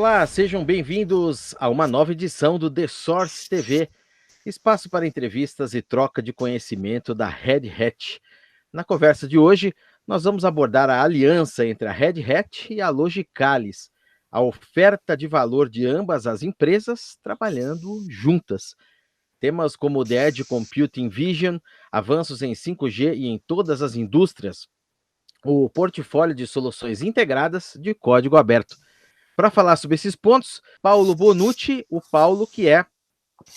Olá, sejam bem-vindos a uma nova edição do The Source TV, espaço para entrevistas e troca de conhecimento da Red Hat. Na conversa de hoje, nós vamos abordar a aliança entre a Red Hat e a Logicalis, a oferta de valor de ambas as empresas trabalhando juntas. Temas como o The Edge Computing Vision, avanços em 5G e em todas as indústrias, o portfólio de soluções integradas de código aberto. Para falar sobre esses pontos, Paulo Bonucci, o Paulo que é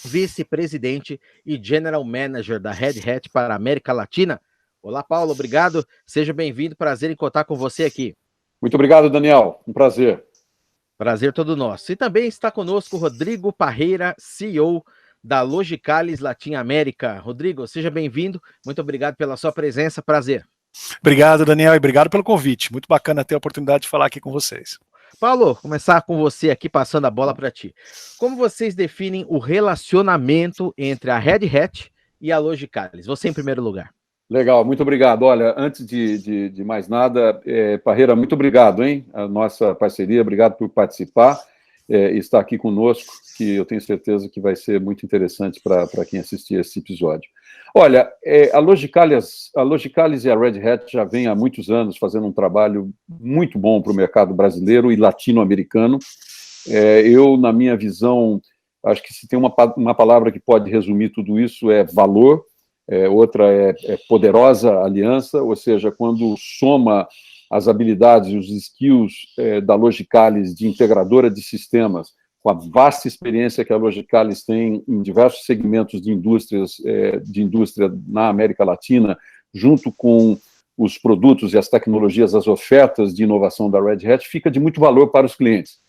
vice-presidente e general manager da Red Hat para a América Latina. Olá, Paulo, obrigado. Seja bem-vindo, prazer em contar com você aqui. Muito obrigado, Daniel. Um prazer. Prazer todo nosso. E também está conosco Rodrigo Parreira, CEO da Logicalis Latin América. Rodrigo, seja bem-vindo. Muito obrigado pela sua presença. Prazer. Obrigado, Daniel, e obrigado pelo convite. Muito bacana ter a oportunidade de falar aqui com vocês. Paulo, começar com você aqui, passando a bola para ti. Como vocês definem o relacionamento entre a Red Hat e a Logicalis? Você em primeiro lugar. Legal, muito obrigado. Olha, antes de mais nada, Parreira, muito obrigado, hein? A nossa parceria, obrigado por participar e estar aqui conosco, que eu tenho certeza que vai ser muito interessante para quem assistir esse episódio. Olha, a Logicalis e a Red Hat já vem há muitos anos fazendo um trabalho muito bom para o mercado brasileiro e latino-americano. Eu, na minha visão, acho que se tem uma palavra que pode resumir tudo isso é valor, outra é poderosa aliança, ou seja, quando soma as habilidades e os skills da Logicalis de integradora de sistemas, com a vasta experiência que a Logicalis tem em diversos segmentos de indústria na América Latina, junto com os produtos e as tecnologias, as ofertas de inovação da Red Hat, fica de muito valor para os clientes.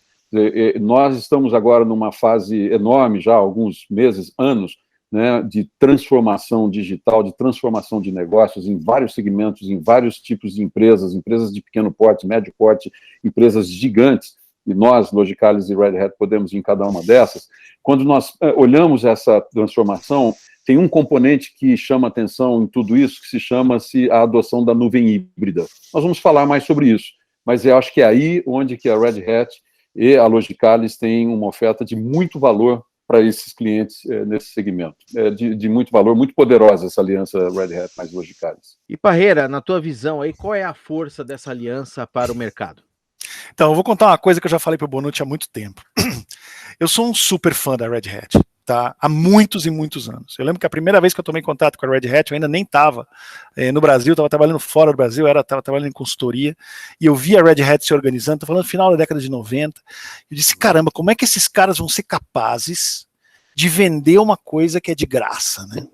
Nós estamos agora numa fase enorme, já há alguns meses, anos, né, de transformação digital, de transformação de negócios em vários segmentos, em vários tipos de empresas de pequeno porte, médio porte, empresas gigantes, e nós, Logicalis e Red Hat, podemos ir em cada uma dessas. Quando nós olhamos essa transformação, tem um componente que chama atenção em tudo isso, que se chama-se a adoção da nuvem híbrida. Nós vamos falar mais sobre isso, mas eu acho que é aí onde que a Red Hat e a Logicalis têm uma oferta de muito valor para esses clientes nesse segmento. De muito valor, muito poderosa essa aliança Red Hat mais Logicalis. E Parreira, na tua visão aí, qual é a força dessa aliança para o mercado? Então, eu vou contar uma coisa que eu já falei para o Bonucci há muito tempo. Eu sou um super fã da Red Hat, tá? Há muitos e muitos anos. Eu lembro que a primeira vez que eu tomei contato com a Red Hat, eu ainda nem estava no Brasil, estava trabalhando fora do Brasil, estava trabalhando em consultoria, e eu vi a Red Hat se organizando, estou falando no final da década de 90, eu disse, caramba, como é que esses caras vão ser capazes de vender uma coisa que é de graça, né?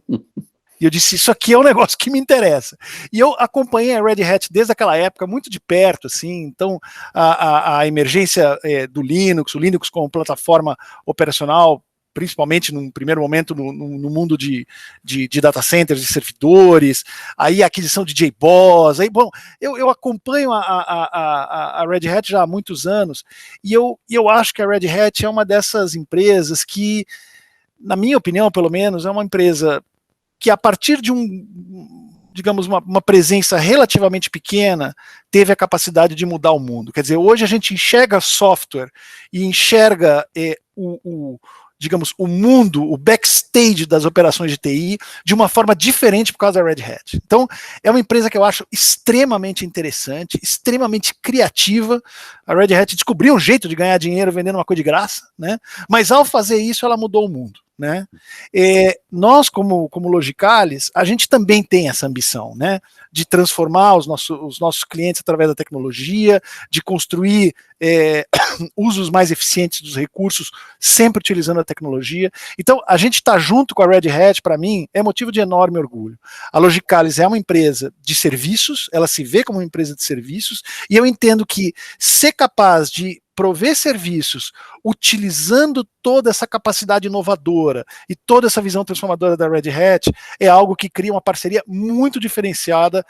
E eu disse, isso aqui é um negócio que me interessa. E eu acompanhei a Red Hat desde aquela época, muito de perto, assim, então a emergência do Linux, o Linux como plataforma operacional, principalmente num primeiro momento no mundo de data centers, de servidores, aí a aquisição de JBoss, aí, bom, eu acompanho a Red Hat já há muitos anos, e eu acho que a Red Hat é uma dessas empresas que, na minha opinião, pelo menos, é uma empresa que a partir de digamos, uma presença relativamente pequena, teve a capacidade de mudar o mundo. Quer dizer, hoje a gente enxerga software e enxerga digamos, o mundo, o backstage das operações de TI de uma forma diferente por causa da Red Hat. Então, é uma empresa que eu acho extremamente interessante, extremamente criativa. A Red Hat descobriu um jeito de ganhar dinheiro vendendo uma coisa de graça, né? Mas ao fazer isso, ela mudou o mundo, né? Nós, como Logicalis, a gente também tem essa ambição, né? De transformar os nossos clientes através da tecnologia, de construir usos mais eficientes dos recursos, sempre utilizando a tecnologia. Então, a gente está junto com a Red Hat, para mim, é motivo de enorme orgulho. A Logicalis é uma empresa de serviços, ela se vê como uma empresa de serviços, e eu entendo que ser capaz de prover serviços utilizando toda essa capacidade inovadora e toda essa visão transformadora da Red Hat é algo que cria uma parceria muito diferenciada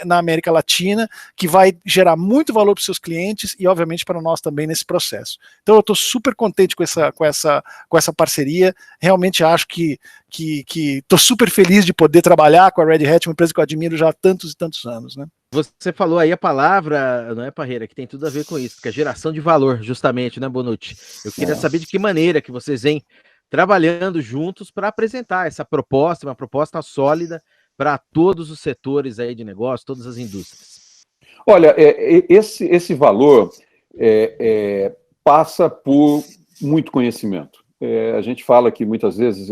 na América Latina, que vai gerar muito valor para os seus clientes e, obviamente, para nós também nesse processo. Então, eu estou super contente com essa parceria. Realmente acho que estou super feliz de poder trabalhar com a Red Hat, uma empresa que eu admiro já há tantos e tantos anos, né? Você falou aí a palavra, não é, Parreira, que tem tudo a ver com isso, que é geração de valor, justamente, né, Bonucci? Eu queria saber de que maneira que vocês vêm trabalhando juntos para apresentar essa proposta, uma proposta sólida para todos os setores aí de negócio, todas as indústrias. Olha, esse valor passa por muito conhecimento. A gente fala que muitas vezes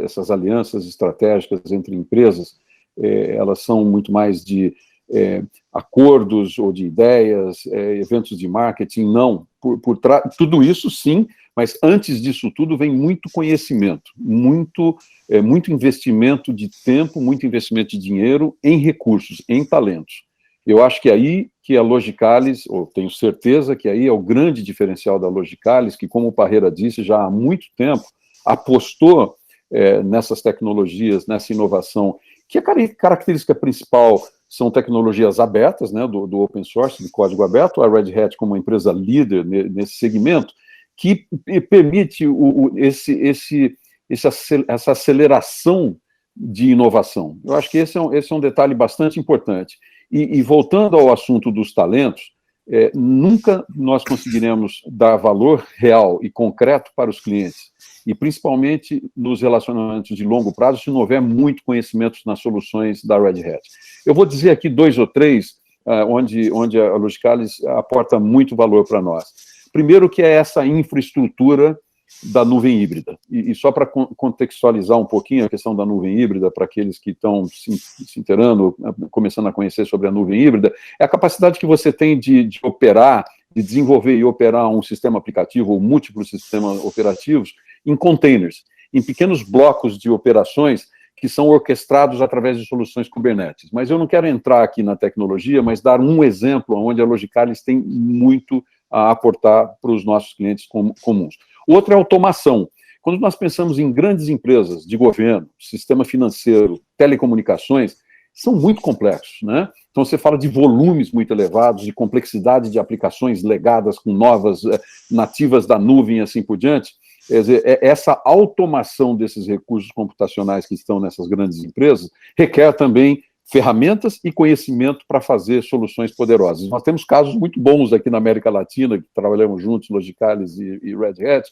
essas alianças estratégicas entre empresas, elas são muito mais de acordos ou de ideias, eventos de marketing, não. Tudo isso, sim, mas antes disso tudo vem muito conhecimento, muito investimento de tempo, muito investimento de dinheiro em recursos, em talentos. Eu acho que é aí que a Logicalis, ou tenho certeza que aí é o grande diferencial da Logicalis, que, como o Parreira disse, já há muito tempo apostou nessas tecnologias, nessa inovação, que a característica principal são tecnologias abertas, né, do open source, do código aberto, a Red Hat como uma empresa líder nesse segmento, que permite essa aceleração de inovação. Eu acho que esse é um detalhe bastante importante. E voltando ao assunto dos talentos, nunca nós conseguiremos dar valor real e concreto para os clientes, e principalmente nos relacionamentos de longo prazo, se não houver muito conhecimento nas soluções da Red Hat. Eu vou dizer aqui 2 ou 3, onde a Logicalis aporta muito valor para nós. Primeiro, que é essa infraestrutura da nuvem híbrida. E só para contextualizar um pouquinho a questão da nuvem híbrida, para aqueles que estão se inteirando, começando a conhecer sobre a nuvem híbrida, é a capacidade que você tem de operar, de desenvolver e operar um sistema aplicativo ou múltiplos sistemas operativos em containers, em pequenos blocos de operações que são orquestrados através de soluções Kubernetes. Mas eu não quero entrar aqui na tecnologia, mas dar um exemplo onde a Logicalis tem muito a aportar para os nossos clientes comuns. O outro é a automação. Quando nós pensamos em grandes empresas de governo, sistema financeiro, telecomunicações, são muito complexos, né? Então, você fala de volumes muito elevados, de complexidade de aplicações legadas com novas, nativas da nuvem e assim por diante. Quer dizer, essa automação desses recursos computacionais que estão nessas grandes empresas requer também ferramentas e conhecimento para fazer soluções poderosas. Nós temos casos muito bons aqui na América Latina, que trabalhamos juntos, Logicalis e Red Hat,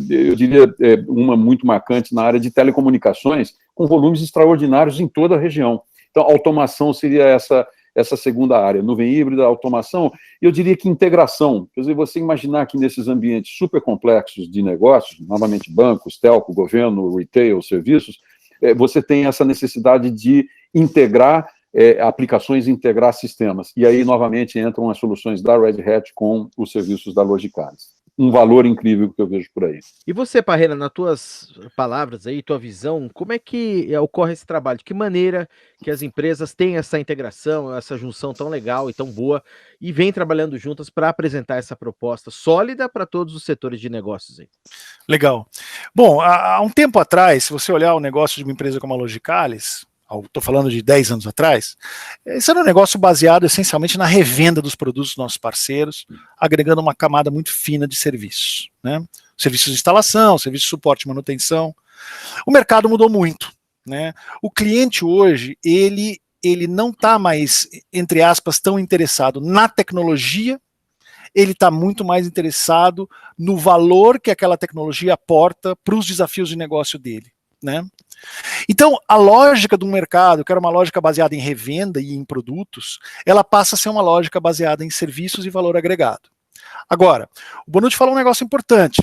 eu diria uma muito marcante na área de telecomunicações, com volumes extraordinários em toda a região. Então, automação seria essa segunda área, nuvem híbrida, automação, e eu diria que integração. Quer dizer, você imaginar que nesses ambientes super complexos de negócios, novamente bancos, telco, governo, retail, serviços, você tem essa necessidade de integrar aplicações, integrar sistemas. E aí, novamente, entram as soluções da Red Hat com os serviços da Logicalis. Um valor incrível que eu vejo por aí. E você, Parreira, nas tuas palavras aí, tua visão, como é que ocorre esse trabalho? De que maneira que as empresas têm essa integração, essa junção tão legal e tão boa e vêm trabalhando juntas para apresentar essa proposta sólida para todos os setores de negócios aí? Legal. Bom, há um tempo atrás, se você olhar o negócio de uma empresa como a Logicalis, estou falando de 10 anos atrás, esse era um negócio baseado essencialmente na revenda dos produtos dos nossos parceiros, agregando uma camada muito fina de serviços, né? Serviços de instalação, serviço de suporte e manutenção. O mercado mudou muito, né? O cliente hoje, ele não está mais, entre aspas, tão interessado na tecnologia, ele está muito mais interessado no valor que aquela tecnologia aporta para os desafios de negócio dele, né? Então, a lógica do mercado, que era uma lógica baseada em revenda e em produtos, ela passa a ser uma lógica baseada em serviços e valor agregado. Agora, o Bonucci falou um negócio importante.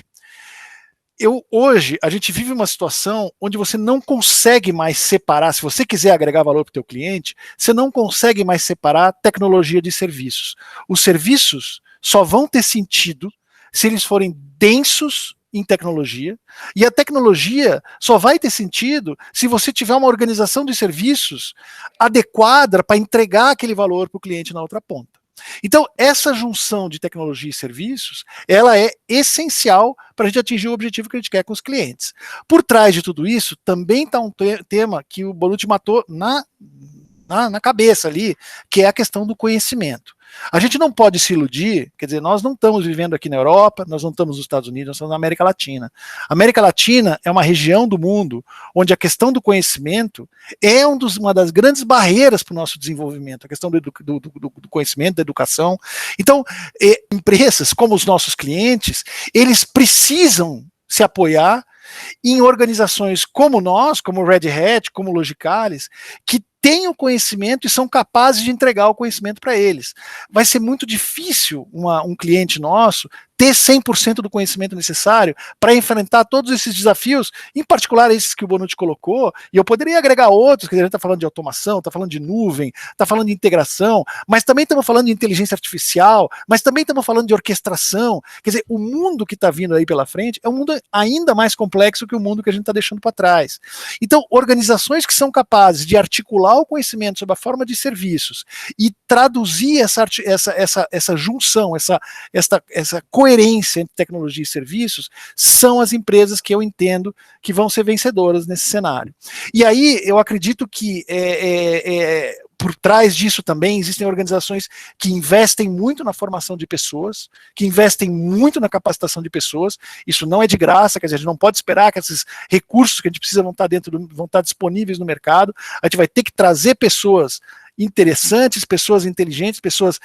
Hoje, a gente vive uma situação onde você não consegue mais separar, se você quiser agregar valor para o teu cliente, você não consegue mais separar tecnologia de serviços. Os serviços só vão ter sentido se eles forem densos em tecnologia, e a tecnologia só vai ter sentido se você tiver uma organização de serviços adequada para entregar aquele valor para o cliente na outra ponta. Então, essa junção de tecnologia e serviços, ela é essencial para a gente atingir o objetivo que a gente quer com os clientes. Por trás de tudo isso, também está um tema que o Bonucci matou na cabeça ali, que é a questão do conhecimento. A gente não pode se iludir, quer dizer, nós não estamos vivendo aqui na Europa, nós não estamos nos Estados Unidos, nós estamos na América Latina. A América Latina é uma região do mundo onde a questão do conhecimento é uma das grandes barreiras para o nosso desenvolvimento, a questão do conhecimento, da educação. Então, empresas como os nossos clientes, eles precisam se apoiar em organizações como nós, como Red Hat, como Logicalis, que têm o conhecimento e são capazes de entregar o conhecimento para eles. Vai ser muito difícil um cliente nosso ter 100% do conhecimento necessário para enfrentar todos esses desafios, em particular esses que o Bonucci colocou, e eu poderia agregar outros, que a gente está falando de automação, está falando de nuvem, está falando de integração, mas também estamos falando de inteligência artificial, mas também estamos falando de orquestração. Quer dizer, o mundo que está vindo aí pela frente é um mundo ainda mais complexo que o mundo que a gente está deixando para trás. Então, organizações que são capazes de articular o conhecimento sob a forma de serviços e traduzir essa junção, essa coerência entre tecnologia e serviços, são as empresas que eu entendo que vão ser vencedoras nesse cenário. E aí eu acredito que por trás disso também existem organizações que investem muito na formação de pessoas, que investem muito na capacitação de pessoas. Isso não é de graça, quer dizer, a gente não pode esperar que esses recursos que a gente precisa vão estar disponíveis no mercado. A gente vai ter que trazer pessoas interessantes, pessoas inteligentes, pessoas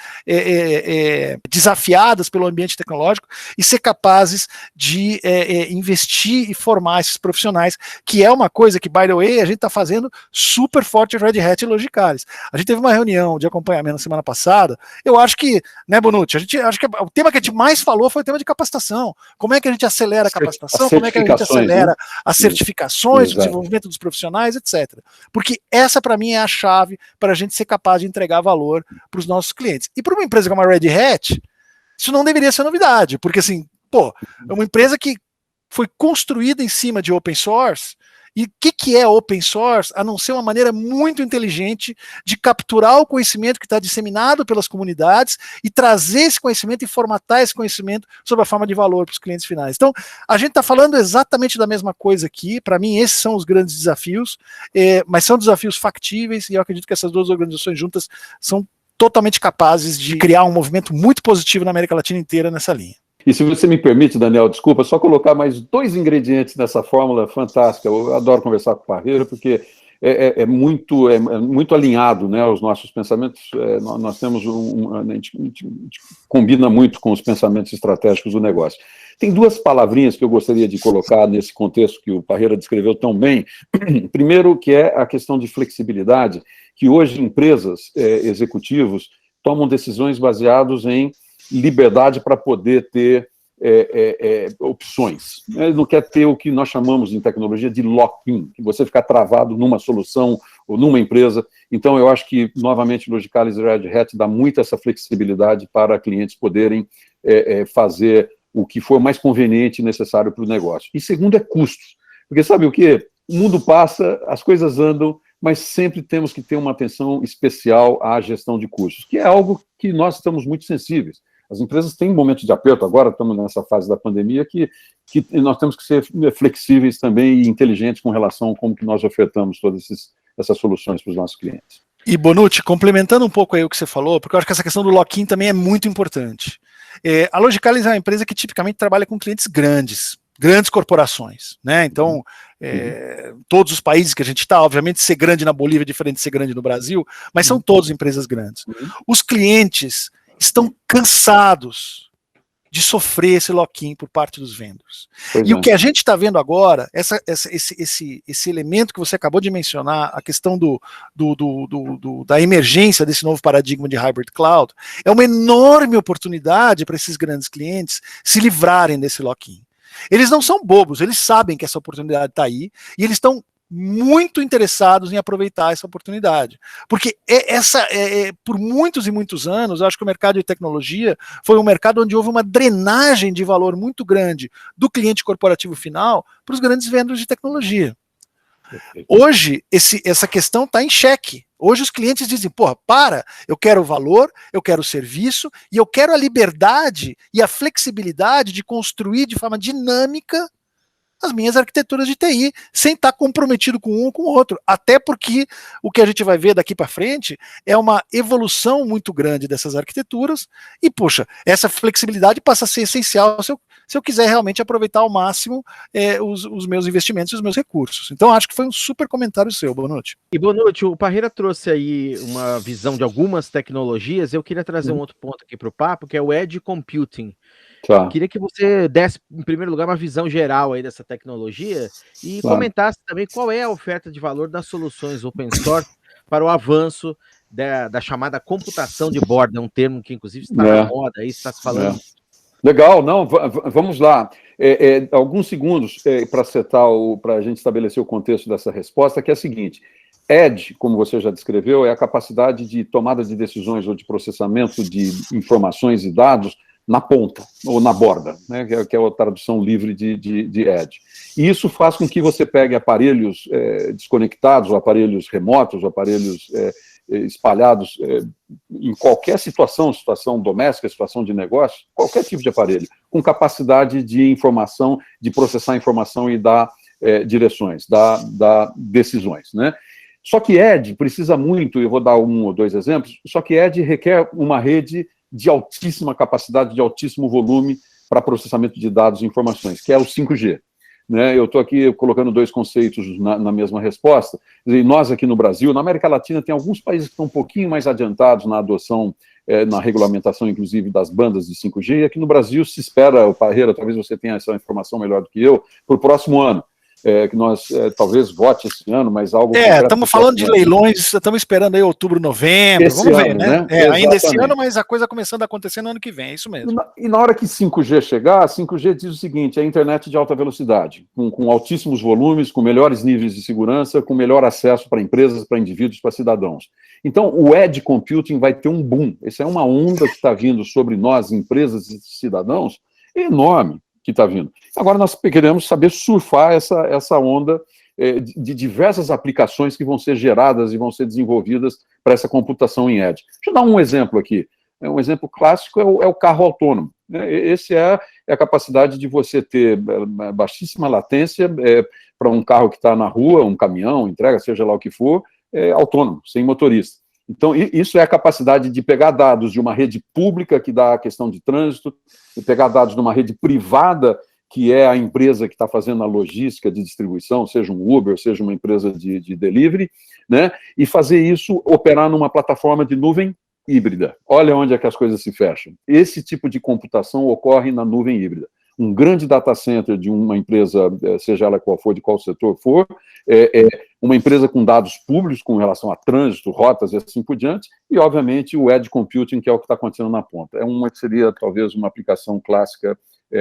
desafiadas pelo ambiente tecnológico e ser capazes de investir e formar esses profissionais, que é uma coisa que, by the way, a gente está fazendo super forte Red Hat e Logicalis. A gente teve uma reunião de acompanhamento na semana passada. Eu acho que, né, Bonucci, acho que o tema que a gente mais falou foi o tema de capacitação. Como é que a gente acelera a capacitação, como é que a gente acelera as certificações, o desenvolvimento dos profissionais, etc. Porque essa, para mim, é a chave para a gente ser capaz de entregar valor para os nossos clientes. E para uma empresa como a Red Hat, isso não deveria ser novidade, porque assim, é uma empresa que foi construída em cima de open source. E o que é open source, a não ser uma maneira muito inteligente de capturar o conhecimento que está disseminado pelas comunidades e trazer esse conhecimento e formatar esse conhecimento sob a forma de valor para os clientes finais. Então, a gente está falando exatamente da mesma coisa aqui. Para mim, esses são os grandes desafios, mas são desafios factíveis, e eu acredito que essas duas organizações juntas são totalmente capazes de criar um movimento muito positivo na América Latina inteira nessa linha. E se você me permite, Daniel, desculpa, só colocar mais 2 ingredientes nessa fórmula fantástica. Eu adoro conversar com o Parreira, porque é muito alinhado, né, aos nossos pensamentos. Nós temos a gente combina muito com os pensamentos estratégicos do negócio. Tem 2 palavrinhas que eu gostaria de colocar nesse contexto que o Parreira descreveu tão bem. Primeiro, que é a questão de flexibilidade, que hoje empresas, executivos, tomam decisões baseadas em liberdade para poder ter opções. Ele não quer ter o que nós chamamos em tecnologia de lock-in, que você ficar travado numa solução ou numa empresa. Então, eu acho que, novamente, Logicalis e Red Hat dá muito essa flexibilidade para clientes poderem fazer o que for mais conveniente e necessário para o negócio. E segundo é custos. Porque sabe o quê? O mundo passa, as coisas andam, mas sempre temos que ter uma atenção especial à gestão de custos, que é algo que nós estamos muito sensíveis. As empresas têm momentos de aperto, agora estamos nessa fase da pandemia, que nós temos que ser flexíveis também e inteligentes com relação a como que nós ofertamos todas essas soluções para os nossos clientes. E, Bonucci, complementando um pouco aí o que você falou, porque eu acho que essa questão do lock-in também é muito importante. A Logicalis é uma empresa que tipicamente trabalha com clientes grandes corporações, né? Então, todos os países que a gente está, obviamente, ser grande na Bolívia é diferente de ser grande no Brasil, mas são todas empresas grandes. Os clientes estão cansados de sofrer esse lock-in por parte dos vendors. O que a gente está vendo agora, esse elemento que você acabou de mencionar, a questão da emergência desse novo paradigma de hybrid cloud, é uma enorme oportunidade para esses grandes clientes se livrarem desse lock-in. Eles não são bobos, eles sabem que essa oportunidade está aí, e eles estão muito interessados em aproveitar essa oportunidade. Porque por muitos e muitos anos, eu acho que o mercado de tecnologia foi um mercado onde houve uma drenagem de valor muito grande do cliente corporativo final para os grandes vendedores de tecnologia. Hoje, essa questão está em xeque. Hoje os clientes dizem, eu quero o valor, eu quero o serviço, e eu quero a liberdade e a flexibilidade de construir de forma dinâmica as minhas arquiteturas de TI, sem estar comprometido com um ou com o outro. Até porque o que a gente vai ver daqui para frente é uma evolução muito grande dessas arquiteturas e, poxa, essa flexibilidade passa a ser essencial se eu quiser realmente aproveitar ao máximo os meus investimentos e os meus recursos. Então, acho que foi um super comentário seu, Bonucci. E Bonucci, o Parreira trouxe aí uma visão de algumas tecnologias, eu queria trazer um outro ponto aqui para o papo, que é o Edge Computing. Tá. Queria que você desse, em primeiro lugar, uma visão geral aí dessa tecnologia e comentasse também qual é a oferta de valor das soluções open source para o avanço da chamada computação de borda, um termo que inclusive está na moda, aí está se falando. Legal, não, vamos lá. Alguns segundos para a gente estabelecer o contexto dessa resposta, que é a seguinte: Edge, como você já descreveu, é a capacidade de tomada de decisões ou de processamento de informações e dados na ponta, ou na borda, né, que é a tradução livre de Edge. E isso faz com que você pegue aparelhos desconectados, ou aparelhos remotos, ou aparelhos espalhados em qualquer situação doméstica, situação de negócio, qualquer tipo de aparelho, com capacidade de informação, de processar informação e dar direções, dar decisões, né? Só que Edge precisa muito, eu vou dar um ou dois exemplos, só que Edge requer uma rede de altíssima capacidade, de altíssimo volume para processamento de dados e informações, que é o 5G. Né? Eu estou aqui colocando dois conceitos na mesma resposta. Nós aqui no Brasil, na América Latina, tem alguns países que estão um pouquinho mais adiantados na adoção, na regulamentação, inclusive, das bandas de 5G, e aqui no Brasil se espera, o Parreira, talvez você tenha essa informação melhor do que eu, para o próximo ano. Que nós talvez vote esse ano, mas algo... Estamos falando de leilões, estamos esperando aí outubro, novembro, vamos ver, né? Ainda esse ano, mas a coisa começando a acontecer no ano que vem, é isso mesmo. E na hora que 5G chegar, 5G diz o seguinte: é a internet de alta velocidade, com altíssimos volumes, com melhores níveis de segurança, com melhor acesso para empresas, para indivíduos, para cidadãos. Então, o Edge Computing vai ter um boom. Essa é uma onda que está vindo sobre nós, empresas e cidadãos, enorme que está vindo. Agora nós queremos saber surfar essa onda de diversas aplicações que vão ser geradas e vão ser desenvolvidas para essa computação em Edge. Deixa eu dar um exemplo aqui. Um exemplo clássico é o carro autônomo. Esse é a capacidade de você ter baixíssima latência para um carro que está na rua, um caminhão, entrega, seja lá o que for, autônomo, sem motorista. Então, isso é a capacidade de pegar dados de uma rede pública, que dá a questão de trânsito, e pegar dados de uma rede privada, que é a empresa que está fazendo a logística de distribuição, seja um Uber, seja uma empresa de delivery, né? E fazer isso operar numa plataforma de nuvem híbrida. Olha onde é que as coisas se fecham. Esse tipo de computação ocorre na nuvem híbrida. Um grande data center de uma empresa, seja ela qual for, de qual setor for, uma empresa com dados públicos com relação a trânsito, rotas e assim por diante, e, obviamente, o Edge Computing, que é o que está acontecendo na ponta. Seria, talvez, uma aplicação clássica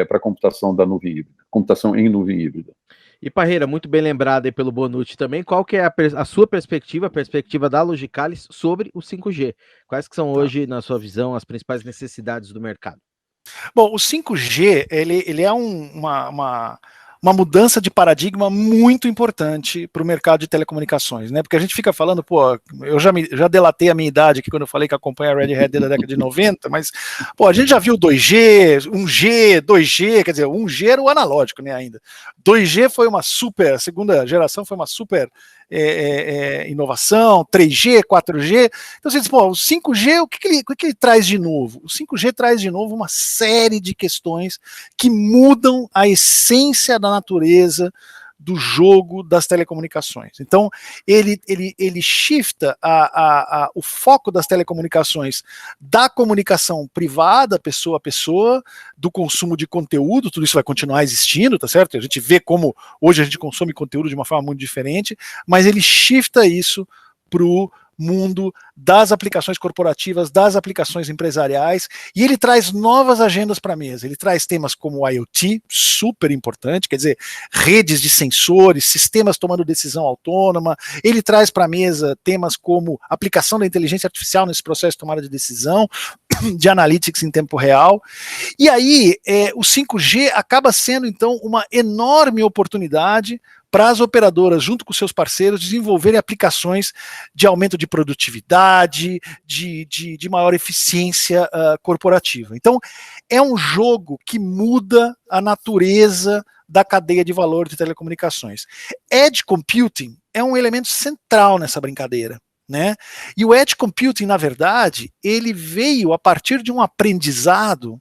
para a computação da nuvem híbrida, computação em nuvem híbrida. E, Parreira, muito bem lembrado aí pelo Bonucci também, qual que é a sua perspectiva, a perspectiva da Logicalis sobre o 5G? Quais que são hoje, na sua visão, as principais necessidades do mercado? Bom, o 5G, ele é uma mudança de paradigma muito importante para o mercado de telecomunicações, né? Porque a gente fica falando, eu já delatei a minha idade aqui quando eu falei que acompanha a Red Hat desde a década de 90, mas, a gente já viu 2G, 1G, 2G, quer dizer, 1G era o analógico, né, ainda. 2G foi uma a segunda geração foi uma super inovação, 3G, 4G. Então você diz, o 5G, o que ele traz de novo? O 5G traz de novo uma série de questões que mudam a essência da natureza do jogo das telecomunicações. Então, ele shifta o foco das telecomunicações da comunicação privada, pessoa a pessoa, do consumo de conteúdo, tudo isso vai continuar existindo, tá certo? A gente vê como hoje a gente consome conteúdo de uma forma muito diferente, mas ele shifta isso para o mundo das aplicações corporativas, das aplicações empresariais, e ele traz novas agendas para a mesa. Ele traz temas como o IoT, super importante, quer dizer, redes de sensores, sistemas tomando decisão autônoma. Ele traz para a mesa temas como aplicação da inteligência artificial nesse processo de tomada de decisão, de analytics em tempo real. E aí, o 5G acaba sendo, então, uma enorme oportunidade para as operadoras, junto com seus parceiros, desenvolverem aplicações de aumento de produtividade, de maior eficiência corporativa. Então, é um jogo que muda a natureza da cadeia de valor de telecomunicações. Edge Computing é um elemento central nessa brincadeira, né? E o Edge Computing, na verdade, ele veio a partir de um aprendizado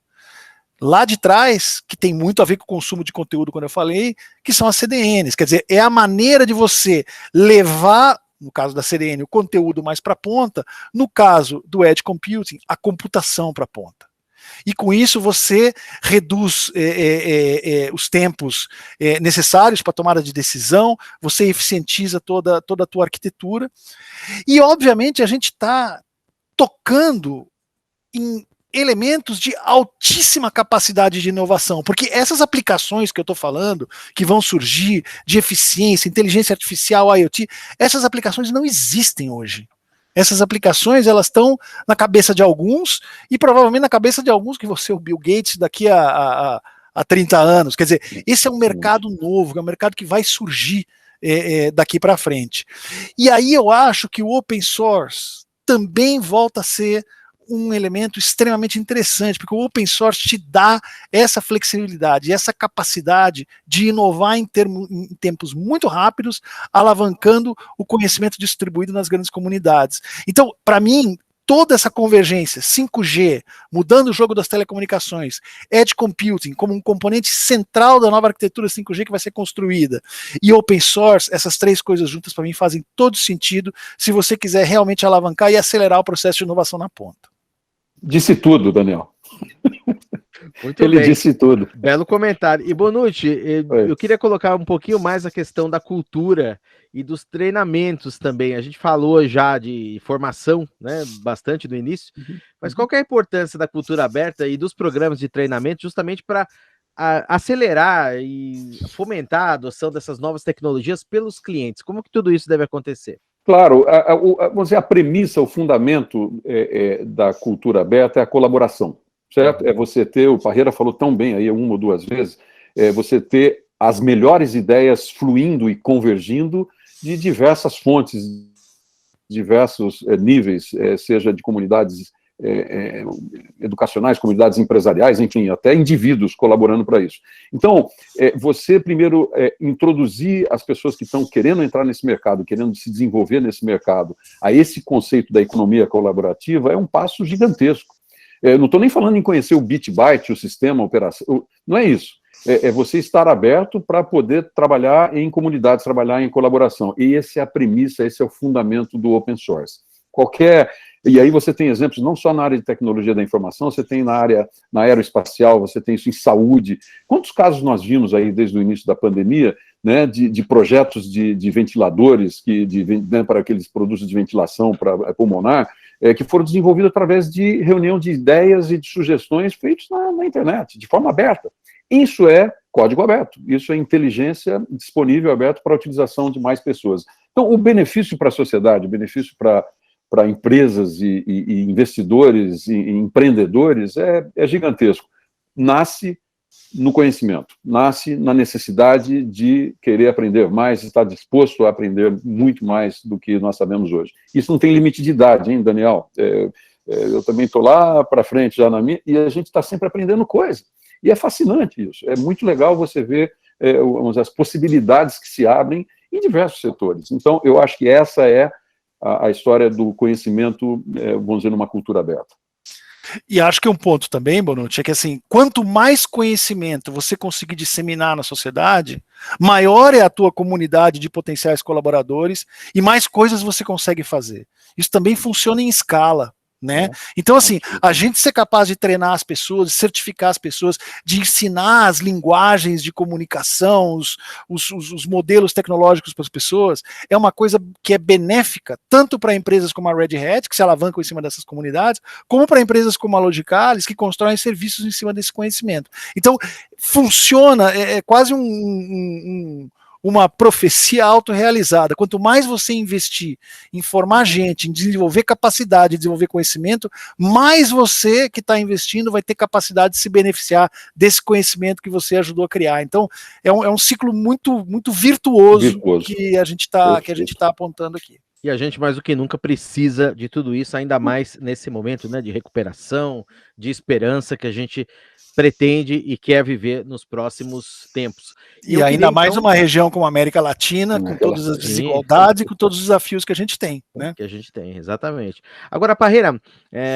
lá de trás, que tem muito a ver com o consumo de conteúdo, quando eu falei, que são as CDNs. Quer dizer, é a maneira de você levar, no caso da CDN, o conteúdo mais para a ponta, no caso do Edge Computing, a computação para a ponta. E com isso você reduz os tempos necessários para tomada de decisão, você eficientiza toda a tua arquitetura. E, obviamente, a gente está tocando em elementos de altíssima capacidade de inovação, porque essas aplicações que eu estou falando, que vão surgir de eficiência, inteligência artificial, IoT, essas aplicações não existem hoje. Essas aplicações, elas estão na cabeça de alguns e provavelmente na cabeça de alguns que você, o Bill Gates, daqui a 30 anos. Quer dizer, esse é um mercado novo, é um mercado que vai surgir daqui para frente. E aí eu acho que o open source também volta a ser um elemento extremamente interessante, porque o open source te dá essa flexibilidade, essa capacidade de inovar em tempos muito rápidos, alavancando o conhecimento distribuído nas grandes comunidades. Então, para mim, toda essa convergência, 5G, mudando o jogo das telecomunicações, Edge Computing como um componente central da nova arquitetura 5G que vai ser construída, e open source, essas três coisas juntas para mim fazem todo sentido se você quiser realmente alavancar e acelerar o processo de inovação na ponta. Disse tudo, Daniel. Muito Ele bem. disse tudo. Belo comentário. E Bonucci, eu queria colocar um pouquinho mais a questão da cultura e dos treinamentos também. A gente falou já de formação, né, bastante no início, mas qual que é a importância da cultura aberta e dos programas de treinamento justamente para acelerar e fomentar a adoção dessas novas tecnologias pelos clientes? Como que tudo isso deve acontecer? Claro, vamos dizer, a premissa, o fundamento da cultura aberta é a colaboração, certo? É você ter, o Parreira falou tão bem aí uma ou duas vezes, você ter as melhores ideias fluindo e convergindo de diversas fontes, diversos níveis, seja de comunidades educacionais, comunidades empresariais, enfim, até indivíduos colaborando para isso. Então, você primeiro introduzir as pessoas que estão querendo entrar nesse mercado, querendo se desenvolver nesse mercado, a esse conceito da economia colaborativa é um passo gigantesco. Não estou nem falando em conhecer o Bit-Byte, o sistema, a operação, não é isso. É você estar aberto para poder trabalhar em comunidades, trabalhar em colaboração. E essa é a premissa, esse é o fundamento do open source. E aí você tem exemplos não só na área de tecnologia da informação, você tem na aeroespacial, você tem isso em saúde. Quantos casos nós vimos aí desde o início da pandemia, né, de projetos de ventiladores, né, para aqueles produtos de ventilação para pulmonar, que foram desenvolvidos através de reunião de ideias e de sugestões feitos na internet, de forma aberta. Isso é código aberto, isso é inteligência disponível, aberto para a utilização de mais pessoas. Então, o benefício para a sociedade, o benefício para empresas e investidores e empreendedores é gigantesco. Nasce no conhecimento, nasce na necessidade de querer aprender mais, estar disposto a aprender muito mais do que nós sabemos hoje. Isso não tem limite de idade, hein, Daniel? Eu também estou lá para frente, já na minha, e a gente está sempre aprendendo coisa. E é fascinante isso. É muito legal você ver as possibilidades que se abrem em diversos setores. Então, eu acho que essa é a história do conhecimento, vamos dizer, numa cultura aberta. E acho que um ponto também, Bonucci, é que assim, quanto mais conhecimento você conseguir disseminar na sociedade, maior é a tua comunidade de potenciais colaboradores e mais coisas você consegue fazer. Isso também funciona em escala. Né? Então, assim, a gente ser capaz de treinar as pessoas, de certificar as pessoas, de ensinar as linguagens de comunicação, os modelos tecnológicos para as pessoas, é uma coisa que é benéfica, tanto para empresas como a Red Hat, que se alavancam em cima dessas comunidades, como para empresas como a Logicalis, que constroem serviços em cima desse conhecimento. Então, funciona, é quase uma profecia autorrealizada. Quanto mais você investir em formar gente, em desenvolver capacidade, desenvolver conhecimento, mais você que está investindo vai ter capacidade de se beneficiar desse conhecimento que você ajudou a criar. Então, é um ciclo muito, muito virtuoso que a gente está apontando aqui. E a gente, mais do que nunca, precisa de tudo isso, ainda mais nesse momento, né, de recuperação, de esperança que a gente pretende e quer viver nos próximos tempos. E ainda mais uma região como a América Latina, com todas as desigualdades e com todos os desafios que a gente tem, né? Que a gente tem, exatamente. Agora, Parreira,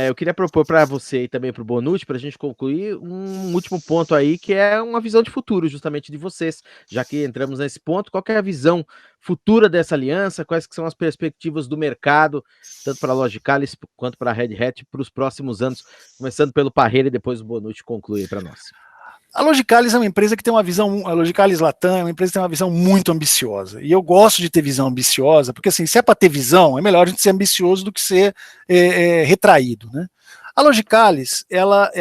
eu queria propor para você e também para o Bonucci, para a gente concluir, um último ponto aí, que é uma visão de futuro, justamente de vocês. Já que entramos nesse ponto, qual que é a visão futura dessa aliança? Quais que são as perspectivas do mercado, tanto para a Logicalis quanto para a Red Hat, para os próximos anos? Começando pelo Parreira e depois o Bonucci concluir para nós. A Logicalis é uma empresa que tem uma visão, a Logicalis Latam é uma empresa que tem uma visão muito ambiciosa, e eu gosto de ter visão ambiciosa, porque assim, se é para ter visão, é melhor a gente ser ambicioso do que ser retraído, né? A Logicalis, ela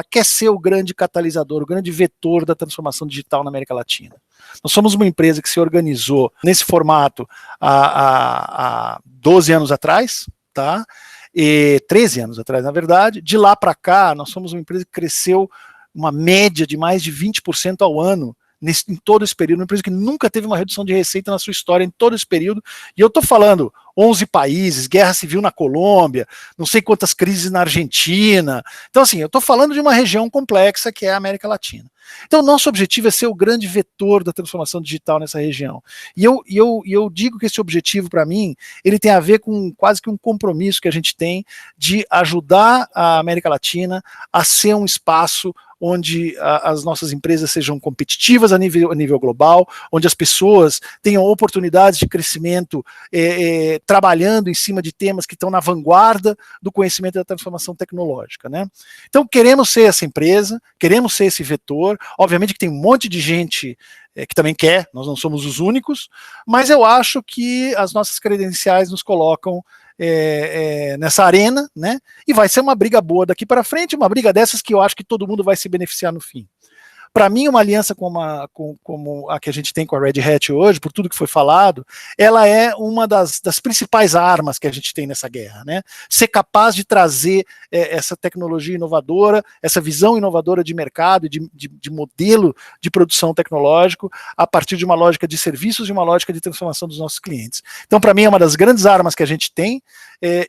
quer ser o grande catalisador, o grande vetor da transformação digital na América Latina. Nós somos uma empresa que se organizou nesse formato há 12 anos atrás, tá? 13 anos atrás, na verdade. De lá para cá, nós somos uma empresa que cresceu uma média de mais de 20% ao ano em todo esse período, uma empresa que nunca teve uma redução de receita na sua história em todo esse período, e eu estou falando 11 países, guerra civil na Colômbia, não sei quantas crises na Argentina, então assim, eu estou falando de uma região complexa que é a América Latina. Então nosso objetivo é ser o grande vetor da transformação digital nessa região, e eu digo que esse objetivo para mim, ele tem a ver com quase que um compromisso que a gente tem de ajudar a América Latina a ser um espaço onde as nossas empresas sejam competitivas a nível global, onde as pessoas tenham oportunidades de crescimento trabalhando em cima de temas que estão na vanguarda do conhecimento da transformação tecnológica, né? Então queremos ser essa empresa, queremos ser esse vetor, obviamente que tem um monte de gente que também quer, nós não somos os únicos, mas eu acho que as nossas credenciais nos colocam nessa arena, né? E vai ser uma briga boa daqui para frente, uma briga dessas que eu acho que todo mundo vai se beneficiar no fim. Para mim, uma aliança como a que a gente tem com a Red Hat hoje, por tudo que foi falado, ela é uma das principais armas que a gente tem nessa guerra, né? Ser capaz de trazer essa tecnologia inovadora, essa visão inovadora de mercado, de modelo de produção tecnológico, a partir de uma lógica de serviços e uma lógica de transformação dos nossos clientes. Então, para mim, é uma das grandes armas que a gente tem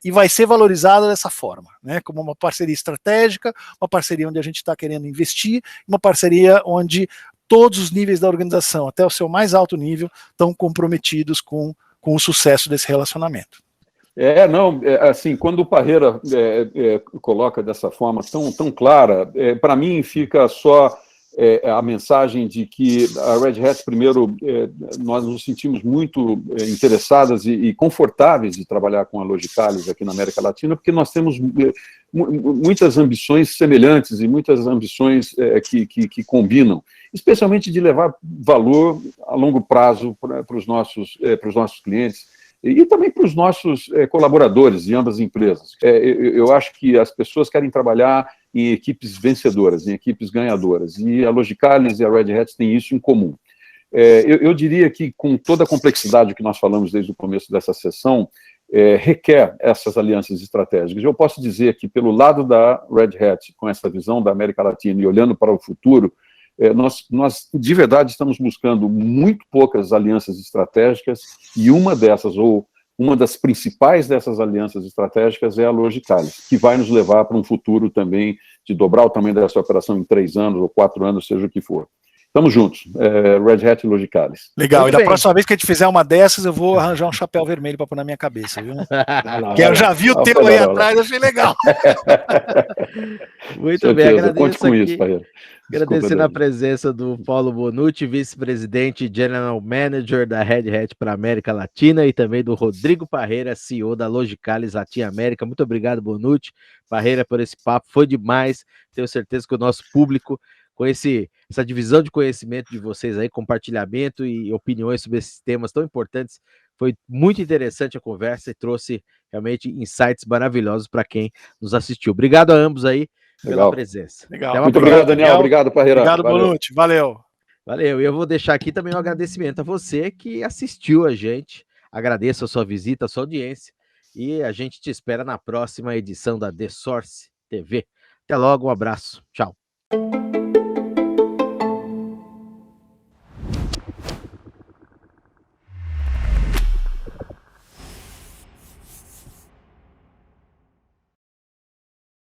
e vai ser valorizada dessa forma, né? Como uma parceria estratégica, uma parceria onde a gente está querendo investir, uma parceria onde todos os níveis da organização, até o seu mais alto nível, estão comprometidos com o sucesso desse relacionamento. Assim, quando o Parreira coloca dessa forma tão clara, para mim fica só a mensagem de que a Red Hat, primeiro, nós nos sentimos muito interessadas e confortáveis de trabalhar com a Logicalis aqui na América Latina, porque nós temos muitas ambições semelhantes e muitas ambições que combinam, especialmente de levar valor a longo prazo para os nossos clientes e também para os nossos colaboradores de ambas as empresas. Eu acho que as pessoas querem trabalhar em equipes vencedoras, em equipes ganhadoras, e a Logicalis e a Red Hat têm isso em comum. Eu diria que, com toda a complexidade que nós falamos desde o começo dessa sessão, requer essas alianças estratégicas. Eu posso dizer que, pelo lado da Red Hat, com essa visão da América Latina e olhando para o futuro, nós de verdade estamos buscando muito poucas alianças estratégicas, e uma dessas, ou uma das principais dessas alianças estratégicas, é a Logicalis, que vai nos levar para um futuro também de dobrar o tamanho dessa operação em 3 anos ou 4 anos, seja o que for. Estamos juntos, Red Hat e Logicalis. Legal, muito e da próxima vez que a gente fizer uma dessas, eu vou arranjar um chapéu vermelho para pôr na minha cabeça, viu? Que eu já vi o teu aí atrás, achei legal. Muito bem, agradeço aqui. Agradecendo a presença do Paulo Bonucci, vice-presidente e General Manager da Red Hat para a América Latina, e também do Rodrigo Parreira, CEO da Logicalis Latin América. Muito obrigado, Bonucci, Parreira, por esse papo, foi demais. Tenho certeza que o nosso público, com essa divisão de conhecimento de vocês aí, compartilhamento e opiniões sobre esses temas tão importantes, foi muito interessante a conversa e trouxe realmente insights maravilhosos para quem nos assistiu. Obrigado a ambos aí pela presença. Legal. Muito obrigado, Daniel. Obrigado, Parreira. Obrigado, Bonucci. Valeu. Valeu. E eu vou deixar aqui também um agradecimento a você que assistiu a gente. Agradeço a sua visita, a sua audiência. E a gente te espera na próxima edição da The Source TV. Até logo, um abraço. Tchau.